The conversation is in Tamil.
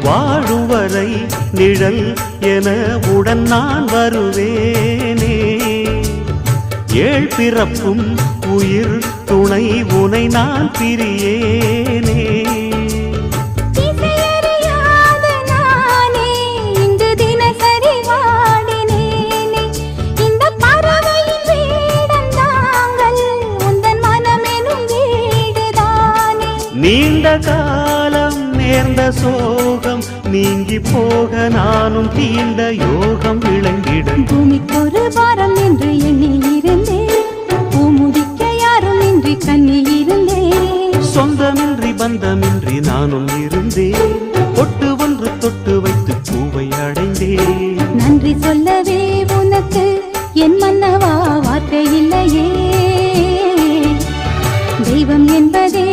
வாழும் வரை நிழல் என உடன் நான் வருவேனே. ஏழ் பிறப்பும் உயிர் துணை உனை நான் பிரியேனே. நீண்ட காலம் நேர்ந்த சோகம் நீங்கி போக நானும் தீண்ட யோகம் விளங்கிட. பூமிக்கொரு வாரம் என்று எண்ணி இருந்தேன், பூமுடிக்க யாரும் இன்றி கண்ணி இருந்தேன். சொந்தமின்றி பந்தமின்றி நானும் இருந்தேன், பொட்டு ஒன்று தொட்டு வைத்து பூவை அடைந்தேன். நன்றி சொல்லவே உனக்கு என் மன்னவா வார்த்தை இல்லையே. தெய்வம் என்பதே